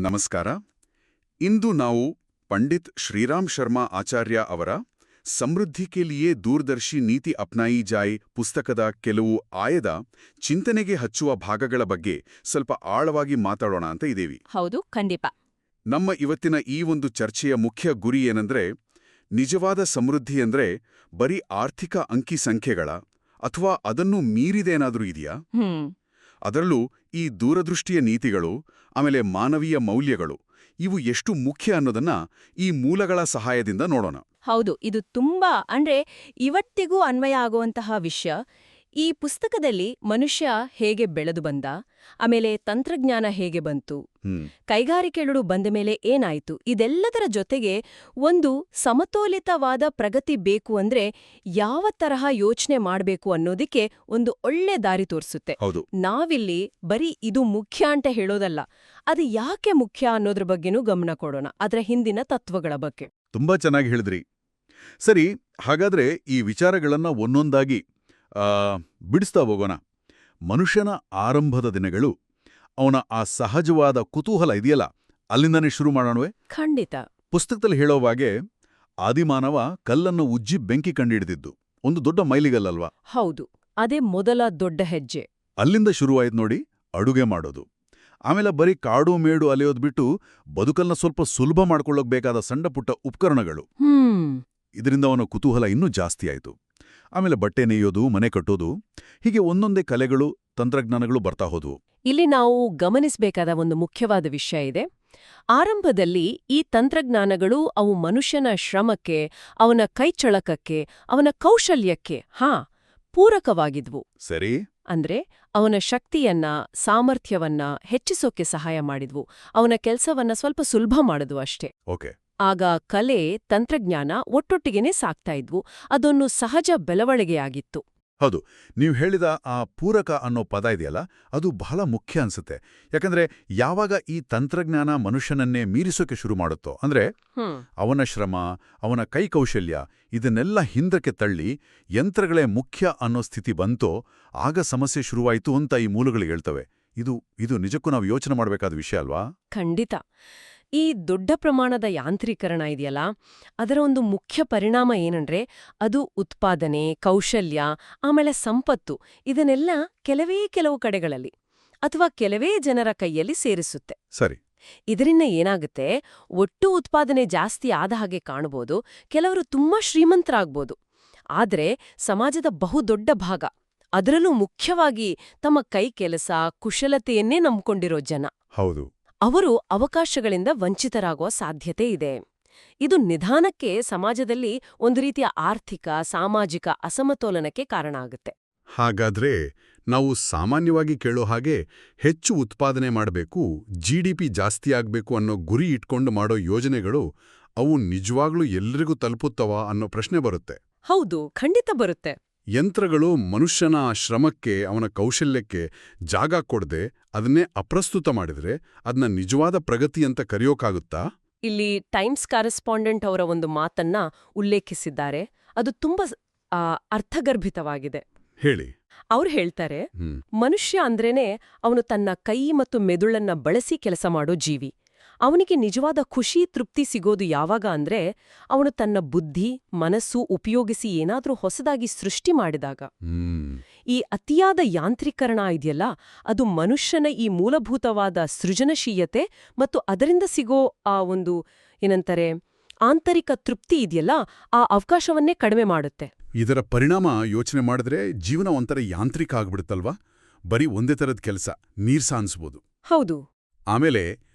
ನಮಸ್ಕಾರ. ಇಂದು ನಾವು ಪಂಡಿತ್ ಶ್ರೀರಾಮ್ ಶರ್ಮಾ ಆಚಾರ್ಯ ಅವರ ಸಮೃದ್ಧಿ ಕೆ ಲಿಯೇ ದೂರದರ್ಶಿ ನೀತಿ ಅಪ್ನಾಯಿ ಜಾಯ್ ಪುಸ್ತಕದ ಕೆಲವು ಆಯದ ಚಿಂತನೆಗೆ ಹಚ್ಚುವ ಭಾಗಗಳ ಬಗ್ಗೆ ಸ್ವಲ್ಪ ಆಳವಾಗಿ ಮಾತಾಡೋಣ ಅಂತ ಇದ್ದೀವಿ. ಹೌದು, ಖಂಡಿತ. ನಮ್ಮ ಇವತ್ತಿನ ಈ ಒಂದು ಚರ್ಚೆಯ ಮುಖ್ಯ ಗುರಿ ಏನಂದ್ರೆ, ನಿಜವಾದ ಸಮೃದ್ಧಿ ಅಂದ್ರೆ ಬರೀ ಆರ್ಥಿಕ ಅಂಕಿ ಸಂಖ್ಯೆಗಳ ಅಥವಾ ಅದನ್ನು ಮೀರಿದೇನಾದ್ರೂ ಇದೆಯಾ? ಅದರಲ್ಲೂ ಈ ದೂರದೃಷ್ಟಿಯ ನೀತಿಗಳು, ಆಮೇಲೆ ಮಾನವೀಯ ಮೌಲ್ಯಗಳು, ಇವು ಎಷ್ಟು ಮುಖ್ಯ ಅನ್ನೋದನ್ನ ಈ ಮೂಲಗಳ ಸಹಾಯದಿಂದ ನೋಡೋಣ. ಹೌದು, ಇದು ತುಂಬಾ ಇವತ್ತಿಗೂ ಅನ್ವಯ ಆಗುವಂತಹ ವಿಷಯ. ಈ ಪುಸ್ತಕದಲ್ಲಿ ಮನುಷ್ಯ ಹೇಗೆ ಬೆಳೆದು ಬಂದ, ಆಮೇಲೆ ತಂತ್ರಜ್ಞಾನ ಹೇಗೆ ಬಂತು, ಕೈಗಾರಿಕೆಗಳು ಬಂದ ಮೇಲೆ ಏನಾಯ್ತು, ಇದೆಲ್ಲದರ ಜೊತೆಗೆ ಒಂದು ಸಮತೋಲಿತವಾದ ಪ್ರಗತಿ ಬೇಕು ಅಂದ್ರೆ ಯಾವ ತರಹ ಯೋಚನೆ ಮಾಡಬೇಕು ಅನ್ನೋದಕ್ಕೆ ಒಂದು ಒಳ್ಳೆ ದಾರಿ ತೋರಿಸುತ್ತೆ. ಹೌದು, ನಾವಿಲ್ಲಿ ಬರೀ ಇದು ಮುಖ್ಯ ಅಂತ ಹೇಳೋದಲ್ಲ, ಅದು ಯಾಕೆ ಮುಖ್ಯ ಅನ್ನೋದ್ರ ಬಗ್ಗೆನೂ ಗಮನ ಕೊಡೋಣ, ಅದರ ಹಿಂದಿನ ತತ್ವಗಳ ಬಗ್ಗೆ. ತುಂಬಾ ಚೆನ್ನಾಗಿ ಹೇಳಿದ್ರಿ. ಸರಿ, ಹಾಗಾದ್ರೆ ಈ ವಿಚಾರಗಳನ್ನ ಒಂದೊಂದಾಗಿ ಬಿಡಿಸ್ತಾ ಹೋಗೋಣ. ಮನುಷ್ಯನ ಆರಂಭದ ದಿನಗಳು, ಅವನ ಆ ಸಹಜವಾದ ಕುತೂಹಲ ಇದೆಯಲ್ಲ, ಅಲ್ಲಿಂದನೇ ಶುರು ಮಾಡೋಣವೇ? ಖಂಡಿತ. ಪುಸ್ತಕದಲ್ಲಿ ಹೇಳೋವಾಗೆ ಆದಿಮಾನವ ಕಲ್ಲನ್ನು ಉಜ್ಜಿ ಬೆಂಕಿ ಕಂಡಿಡಿದಿದ್ದು ಒಂದು ದೊಡ್ಡ ಮೈಲಿಗಲ್ಲಲ್ವಾ? ಹೌದು, ಅದೇ ಮೊದಲ ದೊಡ್ಡ ಹೆಜ್ಜೆ. ಅಲ್ಲಿಂದ ಶುರುವಾಯ್ತು ನೋಡಿ ಅಡುಗೆ ಮಾಡೋದು. ಆಮೇಲೆ ಬರೀ ಕಾಡು ಮೇಡು ಅಲೆಯೋದು ಬಿಟ್ಟು ಬದುಕಲ್ನ ಸ್ವಲ್ಪ ಸುಲಭ ಮಾಡ್ಕೊಳ್ಳೋಕ್ ಬೇಕಾದ ಸಣ್ಣ ಪುಟ್ಟ ಉಪಕರಣಗಳು. ಇದರಿಂದ ಅವನ ಕುತೂಹಲ ಇನ್ನೂ ಜಾಸ್ತಿ ಆಯಿತು. ಆಮೇಲೆ ಬಟ್ಟೆ ನೇಯೋದು, ಮನೆ ಕಟ್ಟೋದು, ಹೀಗೆ ಒಂದೊಂದೇ ಕಲೆಗಳು, ತಂತ್ರಜ್ಞಾನಗಳು ಬರ್ತಾ ಹೋದವು. ಇಲ್ಲಿ ನಾವು ಗಮನಿಸಬೇಕಾದ ಒಂದು ಮುಖ್ಯವಾದ ವಿಷಯ ಇದೆ. ಆರಂಭದಲ್ಲಿ ಈ ತಂತ್ರಜ್ಞಾನಗಳು ಅವು ಮನುಷ್ಯನ ಶ್ರಮಕ್ಕೆ, ಅವನ ಕೈಚಳಕಕ್ಕೆ, ಅವನ ಕೌಶಲ್ಯಕ್ಕೆ ಪೂರಕವಾಗಿದ್ವು. ಸರಿ. ಅಂದ್ರೆ ಅವನ ಶಕ್ತಿಯನ್ನ, ಸಾಮರ್ಥ್ಯವನ್ನ ಹೆಚ್ಚಿಸೋಕೆ ಸಹಾಯ ಮಾಡಿದ್ವು, ಅವನ ಕೆಲಸವನ್ನ ಸ್ವಲ್ಪ ಸುಲಭ ಮಾಡಿದ್ವು ಅಷ್ಟೇ. ಓಕೆ. ಆಗ ಕಲೆ, ತಂತ್ರಜ್ಞಾನ ಒಟ್ಟೊಟ್ಟಿಗೆನೇ ಸಾಕ್ತಾ ಇದ್ವು. ಅದೊಂದು ಸಹಜ ಬೆಳವಣಿಗೆಯಾಗಿತ್ತು. ಹೌದು, ನೀವು ಹೇಳಿದ ಆ ಪೂರಕ ಅನ್ನೋ ಪದ ಇದೆಯಲ್ಲ, ಅದು ಬಹಳ ಮುಖ್ಯ ಅನ್ಸುತ್ತೆ. ಯಾಕಂದ್ರೆ ಯಾವಾಗ ಈ ತಂತ್ರಜ್ಞಾನ ಮನುಷ್ಯನನ್ನೇ ಮೀರಿಸೋಕೆ ಶುರು ಮಾಡುತ್ತೋ, ಅಂದ್ರೆ ಅವನ ಶ್ರಮ, ಅವನ ಕೈಕೌಶಲ್ಯ ಇದನ್ನೆಲ್ಲ ಹಿಂದಕ್ಕೆ ತಳ್ಳಿ ಯಂತ್ರಗಳೇ ಮುಖ್ಯ ಅನ್ನೋ ಸ್ಥಿತಿ ಬಂತೋ, ಆಗ ಸಮಸ್ಯೆ ಶುರುವಾಯಿತು ಅಂತ ಈ ಮೂಲಗಳು ಹೇಳ್ತವೆ. ಇದು ನಿಜಕ್ಕೂ ನಾವು ಯೋಚನೆ ಮಾಡಬೇಕಾದ ವಿಷಯ ಅಲ್ವಾ? ಖಂಡಿತ. ಈ ದೊಡ್ಡ ಪ್ರಮಾಣದ ಯಾಂತ್ರೀಕರಣ ಇದೆಯಲ್ಲ, ಅದರ ಒಂದು ಮುಖ್ಯ ಪರಿಣಾಮ ಏನಂದ್ರೆ ಅದು ಉತ್ಪಾದನೆ, ಕೌಶಲ್ಯ, ಆಮೇಲೆ ಸಂಪತ್ತು ಇದನ್ನೆಲ್ಲ ಕೆಲವು ಕಡೆಗಳಲ್ಲಿ ಅಥವಾ ಕೆಲವೇ ಜನರ ಕೈಯಲ್ಲಿ ಸೇರಿಸುತ್ತೆ. ಸರಿ. ಇದರಿಂದ ಏನಾಗುತ್ತೆ, ಒಟ್ಟು ಉತ್ಪಾದನೆ ಜಾಸ್ತಿ ಆದ ಹಾಗೆ ಕಾಣಬಹುದು, ಕೆಲವರು ತುಂಬಾ ಶ್ರೀಮಂತರಾಗ್ಬೋದು. ಆದ್ರೆ ಸಮಾಜದ ಬಹುದೊಡ್ಡ ಭಾಗ, ಅದರಲ್ಲೂ ಮುಖ್ಯವಾಗಿ ತಮ್ಮ ಕೈ ಕೆಲಸ, ಕುಶಲತೆಯನ್ನೇ ನಂಬ್ಕೊಂಡಿರೋ ಜನ, ಹೌದು, ಅವರು ಅವಕಾಶಗಳಿಂದ ವಂಚಿತರಾಗುವ ಸಾಧ್ಯತೆ ಇದೆ. ಇದು ನಿಧಾನಕ್ಕೆ ಸಮಾಜದಲ್ಲಿ ಒಂದು ರೀತಿಯ ಆರ್ಥಿಕ, ಸಾಮಾಜಿಕ ಅಸಮತೋಲನಕ್ಕೆ ಕಾರಣ ಆಗುತ್ತೆ. ಹಾಗಾದ್ರೆ ನಾವು ಸಾಮಾನ್ಯವಾಗಿ ಕೇಳೋ ಹಾಗೆ ಹೆಚ್ಚು ಉತ್ಪಾದನೆ ಮಾಡಬೇಕು, GDP ಜಾಸ್ತಿ ಆಗ್ಬೇಕು ಅನ್ನೋ ಗುರಿ ಇಟ್ಕೊಂಡು ಮಾಡೋ ಯೋಜನೆಗಳು ಅವು ನಿಜವಾಗ್ಲೂ ಎಲ್ರಿಗೂ ತಲುಪುತ್ತವಾ ಅನ್ನೋ ಪ್ರಶ್ನೆ ಬರುತ್ತೆ. ಹೌದು, ಖಂಡಿತ ಬರುತ್ತೆ. ಯಂತ್ರಗಳು ಮನುಷ್ಯನ ಶ್ರಮಕ್ಕೆ, ಅವನ ಕೌಶಲ್ಯಕ್ಕೆ ಜಾಗ ಕೊಡದೆ ಅದನ್ನೇ ಅಪ್ರಸ್ತುತ ಮಾಡಿದ್ರೆ ಅದನ್ನ ನಿಜವಾದ ಪ್ರಗತಿ ಅಂತ ಕರೆಯೋಕ್ಕಾಗುತ್ತಾ? ಇಲ್ಲಿ ಟೈಮ್ಸ್ ಕರೆಸ್ಪಾಂಡೆಂಟ್ ಅವರ ಒಂದು ಮಾತನ್ನ ಉಲ್ಲೇಖಿಸಿದ್ದಾರೆ. ಅದು ತುಂಬಾ ಅರ್ಥಗರ್ಭಿತವಾಗಿದೆ. ಹೇಳಿ. ಅವ್ರು ಹೇಳ್ತಾರೆ, ಮನುಷ್ಯ ಅಂದ್ರೇನೆ ಅವನು ತನ್ನ ಕೈ ಮತ್ತು ಮೆದುಳನ್ನ ಬಳಸಿ ಕೆಲಸ ಮಾಡೋ ಜೀವಿ. ಅವನಿಗೆ ನಿಜವಾದ ಖುಷಿ, ತೃಪ್ತಿ ಸಿಗೋದು ಯಾವಾಗ ಅಂದ್ರೆ ಅವನು ತನ್ನ ಬುದ್ಧಿ, ಮನಸ್ಸು ಉಪಯೋಗಿಸಿ ಏನಾದ್ರೂ ಹೊಸದಾಗಿ ಸೃಷ್ಟಿ ಮಾಡಿದಾಗ. ಈ ಅತಿಯಾದ ಯಾಂತ್ರೀಕರಣ ಇದೆಯಲ್ಲ, ಅದು ಮನುಷ್ಯನ ಈ ಮೂಲಭೂತವಾದ ಸೃಜನಶೀಲತೆ ಮತ್ತು ಅದರಿಂದ ಸಿಗೋ ಆ ಒಂದು ಆಂತರಿಕ ತೃಪ್ತಿ ಇದೆಯಲ್ಲ, ಆ ಅವಕಾಶವನ್ನೇ ಕಡಿಮೆ ಮಾಡುತ್ತೆ. ಇದರ ಪರಿಣಾಮ ಯೋಚನೆ ಮಾಡಿದ್ರೆ ಜೀವನ ಒಂಥರ ಯಾಂತ್ರಿಕ ಆಗ್ಬಿಡುತ್ತಲ್ವಾ? ಬರೀ ಒಂದೇ ಥರದ ಕೆಲಸ, ನೀರ್ಸ ಅನ್ಸ್ಬೋದು. ಹೌದು. ಆಮೇಲೆ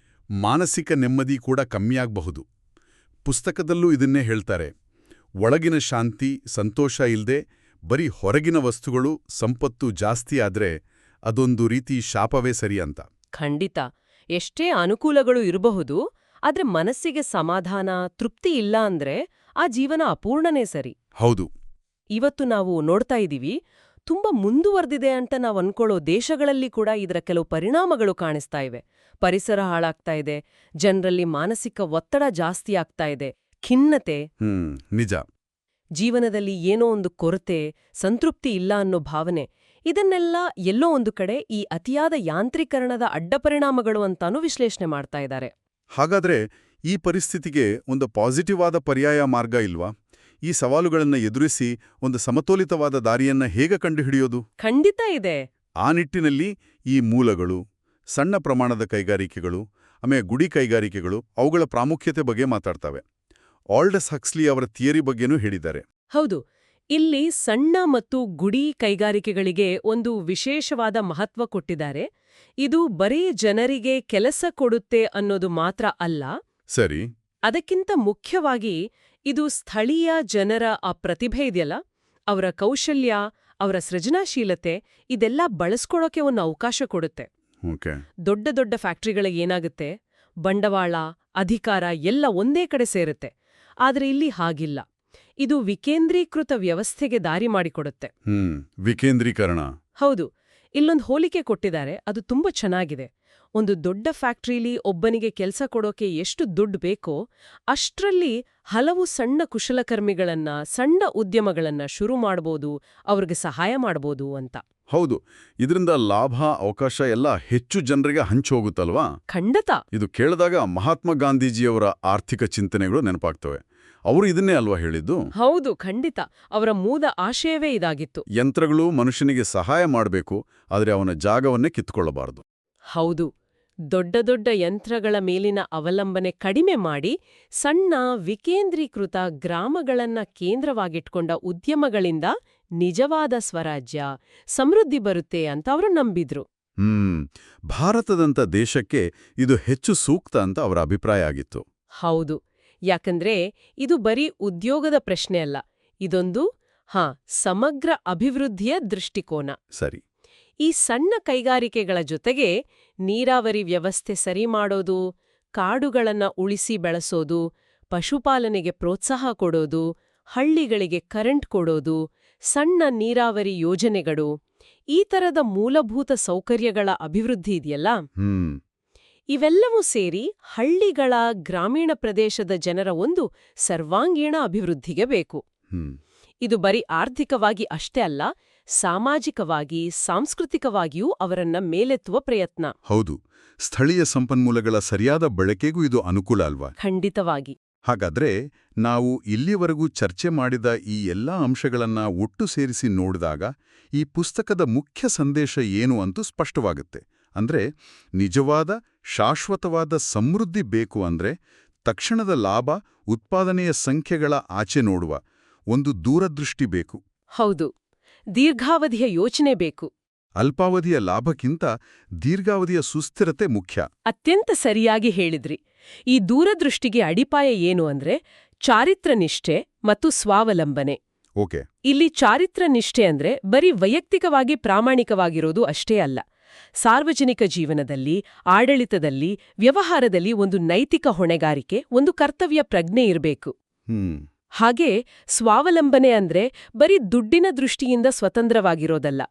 ಮಾನಸಿಕ ನೆಮ್ಮದಿ ಕೂಡ ಕಮ್ಮಿಯಾಗಬಹುದು. ಪುಸ್ತಕದಲ್ಲೂ ಇದನ್ನೇ ಹೇಳ್ತಾರೆ. ಒಳಗಿನ ಶಾಂತಿ, ಸಂತೋಷ ಇಲ್ಲದೆ ಬರೀ ಹೊರಗಿನ ವಸ್ತುಗಳು, ಸಂಪತ್ತು ಜಾಸ್ತಿ ಆದ್ರೆ ಅದೊಂದು ರೀತಿ ಶಾಪವೇ ಸರಿ ಅಂತ. ಖಂಡಿತ. ಎಷ್ಟೇ ಅನುಕೂಲಗಳು ಇರಬಹುದು, ಆದ್ರೆ ಮನಸ್ಸಿಗೆ ಸಮಾಧಾನ, ತೃಪ್ತಿ ಇಲ್ಲ ಅಂದ್ರೆ ಆ ಜೀವನ ಅಪೂರ್ಣನೇ ಸರಿ. ಹೌದು. ಇವತ್ತು ನಾವು ನೋಡ್ತಾ ಇದೀವಿ, ತುಂಬಾ ಮುಂದುವರೆದಿದೆ ಅಂತ ನಾವು ಅನ್ಕೊಳ್ಳೋ ದೇಶಗಳಲ್ಲಿ ಕೂಡ ಇದರ ಕೆಲವು ಪರಿಣಾಮಗಳು ಕಾಣಿಸ್ತಾ ಇವೆ. ಪರಿಸರ ಹಾಳಾಗ್ತಾ ಇದೆ, ಜನರಲ್ಲಿ ಮಾನಸಿಕ ಒತ್ತಡ ಜಾಸ್ತಿ ಆಗ್ತಾ ಇದೆ, ಖಿನ್ನತೆ, ನಿಜ, ಜೀವನದಲ್ಲಿ ಏನೋ ಒಂದು ಕೊರತೆ, ಸಂತೃಪ್ತಿ ಇಲ್ಲ ಅನ್ನೋ ಭಾವನೆ, ಇದನ್ನೆಲ್ಲ ಎಲ್ಲೋ ಒಂದು ಕಡೆ ಈ ಅತಿಯಾದ ಯಾಂತ್ರೀಕರಣದ ಅಡ್ಡಪರಿಣಾಮಗಳು ಅಂತಾನೂ ವಿಶ್ಲೇಷಣೆ ಮಾಡ್ತಾ ಇದ್ದಾರೆ. ಹಾಗಾದ್ರೆ ಈ ಪರಿಸ್ಥಿತಿಗೆ ಒಂದು ಪಾಸಿಟಿವ್ ಆದ ಪರ್ಯಾಯ ಮಾರ್ಗ ಇಲ್ವಾ? ಈ ಸವಾಲುಗಳನ್ನು ಎದುರಿಸಿ ಒಂದು ಸಮತೋಲಿತವಾದ ದಾರಿಯನ್ನ ಹೇಗೆ ಕಂಡುಹಿಡಿಯೋದು? ಖಂಡಿತ ಇದೆ. ಆ ನಿಟ್ಟಿನಲ್ಲಿ ಈ ಮೂಲಗಳು, ಸಣ್ಣ ಪ್ರಮಾಣದ ಕೈಗಾರಿಕೆಗಳು, ಆಮೇಲೆ ಗುಡಿ ಕೈಗಾರಿಕೆಗಳು, ಅವುಗಳ ಪ್ರಾಮುಖ್ಯತೆ ಬಗ್ಗೆ ಮಾತಾಡ್ತವೆ. ಆಲ್ಡಸ್ ಹಕ್ಸ್ಲಿ ಅವರ ಥಿಯರಿ ಬಗ್ಗೆನೂ ಹೇಳಿದ್ದಾರೆ. ಹೌದು, ಇಲ್ಲಿ ಸಣ್ಣ ಮತ್ತು ಗುಡಿ ಕೈಗಾರಿಕೆಗಳಿಗೆ ಒಂದು ವಿಶೇಷವಾದ ಮಹತ್ವ ಕೊಟ್ಟಿದ್ದಾರೆ. ಇದು ಬರೀ ಜನರಿಗೆ ಕೆಲಸ ಕೊಡುತ್ತೆ ಅನ್ನೋದು ಮಾತ್ರ ಅಲ್ಲ, ಸರಿ, ಅದಕ್ಕಿಂತ ಮುಖ್ಯವಾಗಿ ಇದು ಸ್ಥಳೀಯ ಜನರ ಆ ಪ್ರತಿಭೆ ಇದೆಯಲ್ಲ, ಅವರ ಕೌಶಲ್ಯ, ಅವರ ಸೃಜನಾಶೀಲತೆ ಇದೆಲ್ಲ ಬಳಸ್ಕೊಳ್ಳೋಕೆ ಒಂದು ಅವಕಾಶ ಕೊಡುತ್ತೆ. ಓಕೆ. ದೊಡ್ಡ ದೊಡ್ಡ ಫ್ಯಾಕ್ಟ್ರಿಗಳಿಗೆ ಏನಾಗುತ್ತೆ, ಬಂಡವಾಳ, ಅಧಿಕಾರ ಎಲ್ಲ ಒಂದೇ ಕಡೆ ಸೇರುತ್ತೆ. ಆದರೆ ಇಲ್ಲಿ ಹಾಗಿಲ್ಲ. ಇದು ವಿಕೇಂದ್ರೀಕೃತ ವ್ಯವಸ್ಥೆಗೆ ದಾರಿ ಮಾಡಿಕೊಡುತ್ತೆ. ವಿಕೇಂದ್ರೀಕರಣ. ಹೌದು. ಇಲ್ಲೊಂದು ಹೋಲಿಕೆ ಕೊಟ್ಟಿದ್ದಾರೆ, ಅದು ತುಂಬಾ ಚೆನ್ನಾಗಿದೆ. ಒಂದು ದೊಡ್ಡ ಫ್ಯಾಕ್ಟ್ರಿಲಿ ಒಬ್ಬನಿಗೆ ಕೆಲಸ ಕೊಡೋಕೆ ಎಷ್ಟು ದುಡ್ಡು ಬೇಕೋ ಅಷ್ಟ್ರಲ್ಲಿ ಹಲವು ಸಣ್ಣ ಕುಶಲಕರ್ಮಿಗಳನ್ನ, ಸಣ್ಣ ಉದ್ಯಮಗಳನ್ನ ಶುರು ಮಾಡ್ಬೋದು, ಅವ್ರಿಗೆ ಸಹಾಯ ಮಾಡ್ಬೋದು ಅಂತ. ಹೌದು, ಇದರಿಂದ ಲಾಭ, ಅವಕಾಶ ಎಲ್ಲ ಹೆಚ್ಚು ಜನರಿಗೆ ಹಂಚೋಗುತ್ತಲ್ವಾ? ಖಂಡಿತ. ಇದು ಕೇಳಿದಾಗ ಮಹಾತ್ಮ ಗಾಂಧೀಜಿಯವರ ಆರ್ಥಿಕ ಚಿಂತನೆಗಳು ನೆನಪಾಗ್ತವೆ. ಅವರು ಇದನ್ನೇ ಅಲ್ವಾ ಹೇಳಿದ್ದು? ಹೌದು, ಖಂಡಿತ. ಅವರ ಮೂಲ ಆಶಯವೇ ಇದಾಗಿತ್ತು. ಯಂತ್ರಗಳು ಮನುಷ್ಯನಿಗೆ ಸಹಾಯ ಮಾಡಬೇಕು, ಆದರೆ ಅವನ ಜಾಗವನ್ನೇ ಕಿತ್ಕೊಳ್ಳಬಾರದು. ಹೌದು. ದೊಡ್ಡ ದೊಡ್ಡ ಯಂತ್ರಗಳ ಮೇಲಿನ ಅವಲಂಬನೆ ಕಡಿಮೆ ಮಾಡಿ ಸಣ್ಣ ವಿಕೇಂದ್ರೀಕೃತ ಗ್ರಾಮಗಳನ್ನ ಕೇಂದ್ರವಾಗಿಟ್ಕೊಂಡ ಉದ್ಯಮಗಳಿಂದ ನಿಜವಾದ ಸ್ವರಾಜ್ಯ, ಸಮೃದ್ಧಿ ಬರುತ್ತೆ ಅಂತ ಅವರು ನಂಬಿದ್ರು. ಭಾರತದಂಥ ದೇಶಕ್ಕೆ ಇದು ಹೆಚ್ಚು ಸೂಕ್ತ ಅಂತ ಅವರ ಅಭಿಪ್ರಾಯ ಆಗಿತ್ತು. ಹೌದು, ಯಾಕಂದ್ರೆ ಇದು ಬರೀ ಉದ್ಯೋಗದ ಪ್ರಶ್ನೆ ಅಲ್ಲ, ಇದೊಂದು ಸಮಗ್ರ ಅಭಿವೃದ್ಧಿಯ ದೃಷ್ಟಿಕೋನ. ಸರಿ. ಈ ಸಣ್ಣ ಕೈಗಾರಿಕೆಗಳ ಜೊತೆಗೆ ನೀರಾವರಿ ವ್ಯವಸ್ಥೆ ಸರಿ ಮಾಡೋದು, ಕಾಡುಗಳನ್ನ ಉಳಿಸಿ ಬೆಳೆಸೋದು, ಪಶುಪಾಲನೆಗೆ ಪ್ರೋತ್ಸಾಹ ಕೊಡೋದು, ಹಳ್ಳಿಗಳಿಗೆ ಕರೆಂಟ್ ಕೊಡೋದು, ಸಣ್ಣ ನೀರಾವರಿ ಯೋಜನೆಗಳು, ಈ ತರದ ಮೂಲಭೂತ ಸೌಕರ್ಯಗಳ ಅಭಿವೃದ್ಧಿ ಇದೆಯಲ್ಲ, ಇವೆಲ್ಲವೂ ಸೇರಿ ಹಳ್ಳಿಗಳ, ಗ್ರಾಮೀಣ ಪ್ರದೇಶದ ಜನರ ಒಂದು ಸರ್ವಾಂಗೀಣ ಅಭಿವೃದ್ಧಿಗೆ ಬೇಕು. ಇದು ಬರೀ ಆರ್ಥಿಕವಾಗಿ ಅಷ್ಟೇ ಅಲ್ಲ, ಸಾಮಾಜಿಕವಾಗಿ, ಸಾಂಸ್ಕೃತಿಕವಾಗಿಯೂ ಅವರನ್ನ ಮೇಲೆತ್ತುವ ಪ್ರಯತ್ನ. ಹೌದು, ಸ್ಥಳೀಯ ಸಂಪನ್ಮೂಲಗಳ ಸರಿಯಾದ ಬಳಕೆಗೂ ಇದು ಅನುಕೂಲ ಅಲ್ವಾ? ಖಂಡಿತವಾಗಿ. ಹಾಗಾದ್ರೆ ನಾವು ಇಲ್ಲಿವರೆಗೂ ಚರ್ಚೆ ಮಾಡಿದ ಈ ಎಲ್ಲಾ ಅಂಶಗಳನ್ನ ಒಟ್ಟು ಸೇರಿಸಿ ನೋಡಿದಾಗ ಈ ಪುಸ್ತಕದ ಮುಖ್ಯ ಸಂದೇಶ ಏನು ಅಂತೂ ಸ್ಪಷ್ಟವಾಗುತ್ತೆ. ಅಂದ್ರೆ ನಿಜವಾದ, ಶಾಶ್ವತವಾದ ಸಮೃದ್ಧಿ ಬೇಕು ಅಂದ್ರೆ ತಕ್ಷಣದ ಲಾಭ, ಉತ್ಪಾದನೆಯ ಸಂಖ್ಯೆಗಳ ಆಚೆ ನೋಡುವ ಒಂದು ದೂರದೃಷ್ಟಿ ಬೇಕು. ಹೌದು, ದೀರ್ಘಾವಧಿಯ ಯೋಚನೆ ಬೇಕು. ಅಲ್ಪಾವಧಿಯ ಲಾಭಕ್ಕಿಂತ ದೀರ್ಘಾವಧಿಯ ಸುಸ್ಥಿರತೆ ಮುಖ್ಯ. ಅತ್ಯಂತ ಸರಿಯಾಗಿ ಹೇಳಿದ್ರಿ. ಈ ದೂರದೃಷ್ಟಿಗೆ ಅಡಿಪಾಯ ಏನು ಅಂದ್ರೆ ಚಾರಿತ್ರನಿಷ್ಠೆ ಮತ್ತು ಸ್ವಾವಲಂಬನೆ. ಓಕೆ. ಇಲ್ಲಿ ಚಾರಿತ್ರನಿಷ್ಠೆ ಅಂದ್ರೆ ಬರೀ ವೈಯಕ್ತಿಕವಾಗಿ ಪ್ರಾಮಾಣಿಕವಾಗಿರೋದು ಅಷ್ಟೇ ಅಲ್ಲ. ಸಾರ್ವಜನಿಕ ಜೀವನದಲ್ಲಿ, ಆಡಳಿತದಲ್ಲಿ, ವ್ಯವಹಾರದಲ್ಲಿ ಒಂದು ನೈತಿಕ ಹೊಣೆಗಾರಿಕೆ, ಒಂದು ಕರ್ತವ್ಯ ಪ್ರಜ್ಞೆ ಇರಬೇಕು. ಹಾಗೆ ಸ್ವಾವಲಂಬನೆ ಅಂದ್ರೆ ಬರೀ ದುಡ್ಡಿನ ದೃಷ್ಟಿಯಿಂದ ಸ್ವತಂತ್ರವಾಗಿರೋದಲ್ಲ,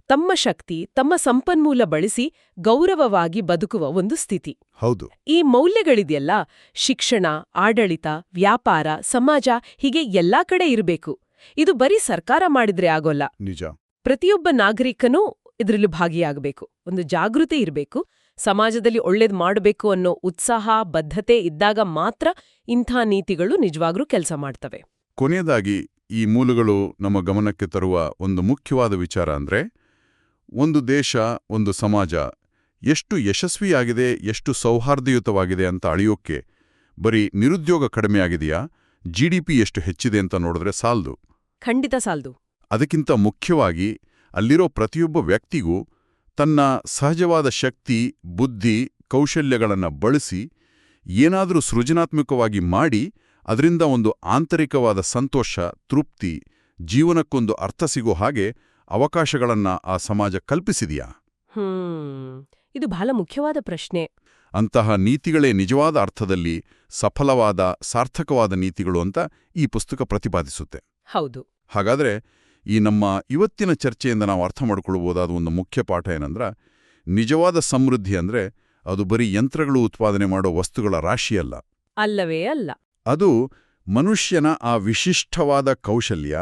ತಮ್ಮ ಶಕ್ತಿ, ತಮ್ಮ ಸಂಪನ್ಮೂಲ ಬಳಸಿ ಗೌರವವಾಗಿ ಬದುಕುವ ಒಂದು ಸ್ಥಿತಿ. ಹೌದು. ಈ ಮೌಲ್ಯಗಳಿದೆಯಲ್ಲ, ಶಿಕ್ಷಣ, ಆಡಳಿತ, ವ್ಯಾಪಾರ, ಸಮಾಜ, ಹೀಗೆ ಎಲ್ಲಾ ಕಡೆ ಇರಬೇಕು. ಇದು ಬರೀ ಸರ್ಕಾರ ಮಾಡಿದ್ರೆ ಆಗೋಲ್ಲ. ನಿಜ. ಪ್ರತಿಯೊಬ್ಬ ನಾಗರಿಕನೂ ಇದರಲ್ಲಿ ಭಾಗಿಯಾಗಬೇಕು, ಒಂದು ಜಾಗೃತಿ ಇರಬೇಕು. ಸಮಾಜದಲ್ಲಿ ಒಳ್ಳೇದು ಮಾಡಬೇಕು ಅನ್ನೋ ಉತ್ಸಾಹ, ಬದ್ಧತೆ ಇದ್ದಾಗ ಮಾತ್ರ ಇಂಥ ನೀತಿಗಳು ನಿಜವಾಗ್ಲೂ ಕೆಲಸ ಮಾಡ್ತವೆ. ಕೊನೆಯದಾಗಿ ಈ ಮೂಲಗಳು ನಮ್ಮ ಗಮನಕ್ಕೆ ತರುವ ಒಂದು ಮುಖ್ಯವಾದ ವಿಚಾರ ಅಂದ್ರೆ, ಒಂದು ದೇಶ, ಒಂದು ಸಮಾಜ ಎಷ್ಟು ಯಶಸ್ವಿಯಾಗಿದೆ, ಎಷ್ಟು ಸೌಹಾರ್ದಯುತವಾಗಿದೆ ಅಂತ ಅಳೆಯೋಕ್ಕೆ ಬರೀ ನಿರುದ್ಯೋಗ ಕಡಿಮೆಯಾಗಿದೆಯಾ, GDP ಎಷ್ಟು ಹೆಚ್ಚಿದೆ ಅಂತ ನೋಡಿದ್ರೆ ಸಾಲ್ದು. ಖಂಡಿತ ಸಾಲ್ದು. ಅದಕ್ಕಿಂತ ಮುಖ್ಯವಾಗಿ ಅಲ್ಲಿರೋ ಪ್ರತಿಯೊಬ್ಬ ವ್ಯಕ್ತಿಗೂ ತನ್ನ ಸಹಜವಾದ ಶಕ್ತಿ, ಬುದ್ಧಿ, ಕೌಶಲ್ಯಗಳನ್ನು ಬಳಸಿ ಏನಾದರೂ ಸೃಜನಾತ್ಮಕವಾಗಿ ಮಾಡಿ ಅದರಿಂದ ಒಂದು ಆಂತರಿಕವಾದ ಸಂತೋಷ, ತೃಪ್ತಿ, ಜೀವನಕ್ಕೊಂದು ಅರ್ಥ ಸಿಗೋ ಹಾಗೆ ಅವಕಾಶಗಳನ್ನ ಆ ಸಮಾಜ ಕಲ್ಪಿಸಿದೆಯಾ? ಇದು ಬಹಳ ಮುಖ್ಯವಾದ ಪ್ರಶ್ನೆ. ಅಂತಹ ನೀತಿಗಳೇ ನಿಜವಾದ ಅರ್ಥದಲ್ಲಿ ಸಫಲವಾದ, ಸಾರ್ಥಕವಾದ ನೀತಿಗಳು ಅಂತ ಈ ಪುಸ್ತಕ ಪ್ರತಿಪಾದಿಸುತ್ತೆ. ಹೌದು. ಹಾಗಾದ್ರೆ ಈ ನಮ್ಮ ಇವತ್ತಿನ ಚರ್ಚೆಯಿಂದ ನಾವು ಅರ್ಥ ಮಾಡಿಕೊಳ್ಳಬಹುದಾದ ಒಂದು ಮುಖ್ಯ ಪಾಠ ಏನಂದ್ರೆ, ನಿಜವಾದ ಸಮೃದ್ಧಿ ಅಂದ್ರೆ ಅದು ಬರೀ ಯಂತ್ರಗಳು ಉತ್ಪಾದನೆ ಮಾಡೋ ವಸ್ತುಗಳ ರಾಶಿಯಲ್ಲ. ಅಲ್ಲವೇ ಅಲ್ಲ. ಅದು ಮನುಷ್ಯನ ಆ ವಿಶಿಷ್ಟವಾದ ಕೌಶಲ್ಯ,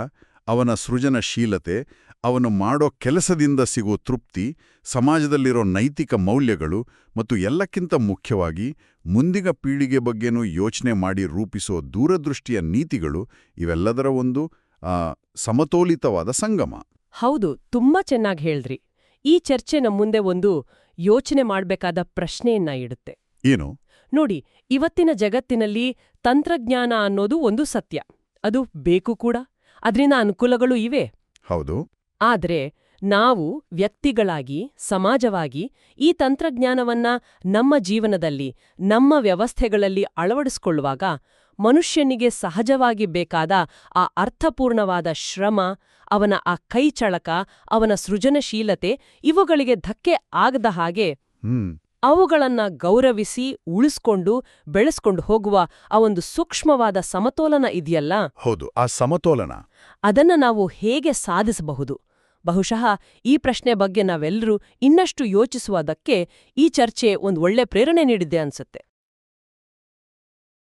ಅವನ ಸೃಜನಶೀಲತೆ, ಅವನು ಮಾಡೋ ಕೆಲಸದಿಂದ ಸಿಗೋ ತೃಪ್ತಿ, ಸಮಾಜದಲ್ಲಿರೋ ನೈತಿಕ ಮೌಲ್ಯಗಳು ಮತ್ತು ಎಲ್ಲಕ್ಕಿಂತ ಮುಖ್ಯವಾಗಿ ಮುಂದಿನ ಪೀಳಿಗೆ ಬಗ್ಗೆನೂ ಯೋಚನೆ ಮಾಡಿ ರೂಪಿಸೋ ದೂರದೃಷ್ಟಿಯ ನೀತಿಗಳು ಇವೆಲ್ಲದರ ಒಂದು ಸಮತೋಲಿತವಾದ ಸಂಗಮ. ಹೌದು, ತುಂಬಾ ಚೆನ್ನಾಗಿ ಹೇಳ್ದ್ರಿ. ಈ ಚರ್ಚೆ ನಮ್ಮ ಮುಂದೆ ಒಂದು ಯೋಚನೆ ಮಾಡ್ಬೇಕಾದ ಪ್ರಶ್ನೆಯನ್ನ ಇಡುತ್ತೆ. ಏನು? ನೋಡಿ, ಇವತ್ತಿನ ಜಗತ್ತಿನಲ್ಲಿ ತಂತ್ರಜ್ಞಾನ ಅನ್ನೋದು ಒಂದು ಸತ್ಯ. ಅದು ಬೇಕು ಕೂಡ, ಅದ್ರಿಂದ ಅನುಕೂಲಗಳು ಇವೆ. ಹೌದು. ಆದ್ರೆ ನಾವು ವ್ಯಕ್ತಿಗಳಾಗಿ, ಸಮಾಜವಾಗಿ ಈ ತಂತ್ರಜ್ಞಾನವನ್ನ ನಮ್ಮ ಜೀವನದಲ್ಲಿ, ನಮ್ಮ ವ್ಯವಸ್ಥೆಗಳಲ್ಲಿ ಅಳವಡಿಸ್ಕೊಳ್ಳುವಾಗ ಮನುಷ್ಯನಿಗೆ ಸಹಜವಾಗಿ ಬೇಕಾದ ಆ ಅರ್ಥಪೂರ್ಣವಾದ ಶ್ರಮ, ಅವನ ಆ ಕೈಚಳಕ, ಅವನ ಸೃಜನಶೀಲತೆ ಇವುಗಳಿಗೆ ಧಕ್ಕೆ ಆಗದ ಹಾಗೆ ಅವುಗಳನ್ನ ಗೌರವಿಸಿ ಉಳಿಸ್ಕೊಂಡು ಬೆಳೆಸ್ಕೊಂಡು ಹೋಗುವ ಆ ಒಂದು ಸೂಕ್ಷ್ಮವಾದ ಸಮತೋಲನ ಇದೆಯಲ್ಲ. ಹೌದು, ಆ ಸಮತೋಲನ ಅದನ್ನ ನಾವು ಹೇಗೆ ಸಾಧಿಸಬಹುದು? ಬಹುಶಃ ಈ ಪ್ರಶ್ನೆ ಬಗ್ಗೆ ನಾವೆಲ್ಲರೂ ಇನ್ನಷ್ಟು ಯೋಚಿಸುವುದಕ್ಕೆ ಈ ಚರ್ಚೆ ಒಂದು ಒಳ್ಳೆ ಪ್ರೇರಣೆ ನೀಡಿದ್ದೆ ಅನ್ಸುತ್ತೆ.